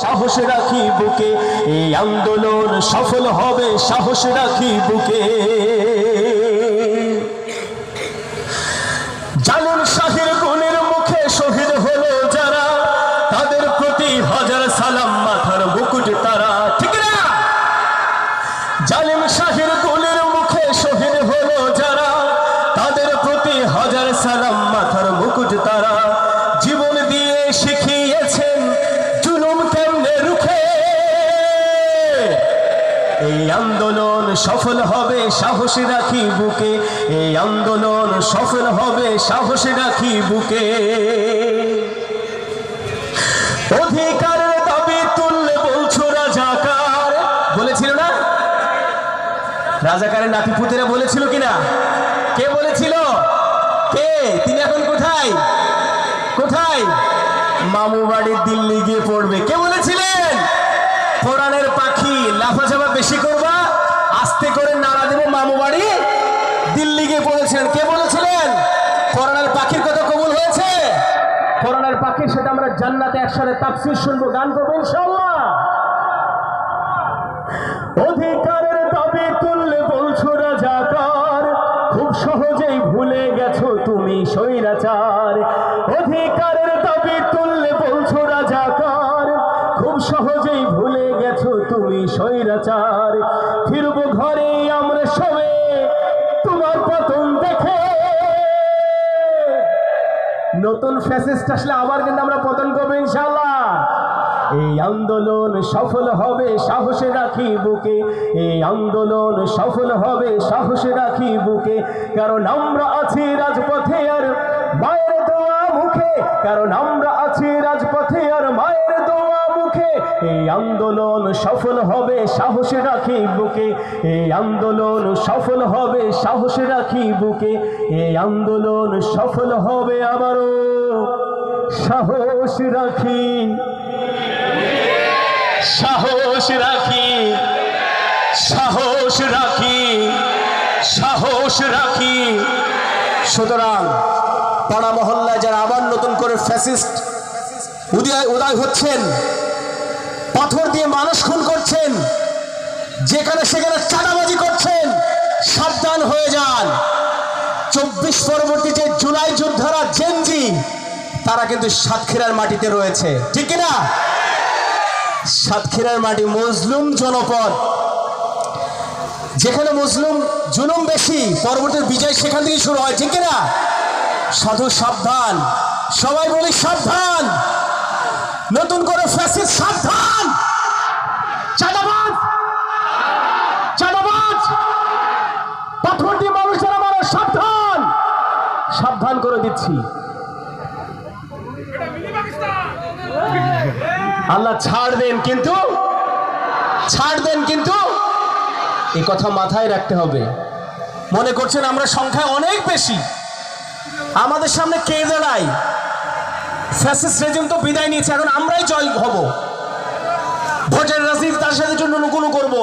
সাহস রাখি বুকে, এই আন্দোলন সফল হবে সাহস রাখি বুকে। জালিম শাহের গুণের মুখে শহীদ হলো যারা, তাদের প্রতি হাজার সালাম, মাথার মুকুট তারা, ঠিক না? জালিম শাহের গুণের মুখে শহীদ হলো যারা, তাদের প্রতি হাজার সালাম, মাথার মুকুট তারা। জীবন দিয়ে শিখিয়েছেন জুলুম কেমনে রুখে, এই আন্দোলন সফল হবে সাহস রাখি বুকে, এই আন্দোলন সফল হবে সাহস রাখি বুকে। অধিকারের দাবি তুললে বলছো রাজাকার, বলেছিল না? রাজাকারের নাতিপুতেরা বলেছিল কিনা? কে বলেছিল? কে? তিনি এখন কোথায়? কোথায়? মামু বাড়ির দিল্লি গিয়ে পড়বে। কে বলেছিলেন? কোরআনের পাখি, লাফাঝাপা বেশি করবা, আস্তে করে নাড়া দেবো, মামু বাড়ি দিল্লি গিয়ে পড়েছিলেন। কে বলেছিলেন? কোরআনের পাখির কথা কবুল হয়েছে? কোরআনের পাখি, সেটা আমরা জান্নাতে একসাথে তাফসীর শুনবো, গান করবো ইনশাআল্লাহ। অধিকারের দাবি তুললে বলছো রাজাকার, খুব সহজেই ভুলে গেছো তুমি স্বৈরাচার। অধিকারের দাবি তুললে বলছো রাজাকার, খুব সহজেই ভুলে গেছো তুমি স্বৈরাচার। ফিরবো ঘরে আমরা সবে তোমার পতন দেখে, নতুন ফ্যাসিস্ট আসলে আবার কিন্তু আমরা পতন করবো ইনশাআল্লাহ। এই আন্দোলন সফল হবে সাহস রাখি বুকে, এই আন্দোলন সফল হবে সাহস রাখি বুকে। কারণ আমরা আছি রাজপথে আর মায়ের দোয়া মুখে, কারণ আমরা আছি রাজপথে আর মায়ের দোয়া মুখে। এই আন্দোলন সফল হবে সাহস রাখি বুকে, এই আন্দোলন সফল হবে সাহস রাখি বুকে। এই আন্দোলন সফল হবে আবারও সাহস রাখি, সাহস রাখি, সাহস রাখি, সাহস রাখি। সুতরাং পাড়া মহল্লায় যারা আবার নতুন করে ফ্যাসিস্ট উদয় হচ্ছেন, পাথর দিয়ে মানুষ খুন করছেন, যেখানে সেখানে চাঁদাবাজি করছেন, সাবধান হয়ে যান। 24 পরবর্তী যে জুলাই যোদ্ধারা জেনজি, তারা কিন্তু সাতক্ষীরার মাটিতে রয়েছে, ঠিক কিনা? সাতক্ষীরার মাটি মজলুম জনপদ, যেখানে মুসলিম জুলুম বেশি, পরবর্তী বিজয় সেখান থেকে শুরু হয়, ঠিক কিনা? সাধু সাবধান, সবাই বলি সাবধান। নতুন করে ফ্যাসিস্ট সাবধান, চাঁদাবাজ, চাঁদাবাজ, পাথর দিয়ে মানুষ যারা মানুষ সাবধান, সাবধান করে দিচ্ছি। আল্লাহ ছাড় দেন, কিন্তু ছাড় দেন, কিন্তু এই কথা মাথায় রাখতে হবে। মনে করছেন আমরা সংখ্যায় অনেক বেশি, আমাদের সামনে কে দাঁড়ায়? ফ্যাসিস্ট রেজিম তো বিদায় নিয়েছে, এখন আমরাই জয় হব। ভোটের রাজনীতি তার সাথে জন্য করবো।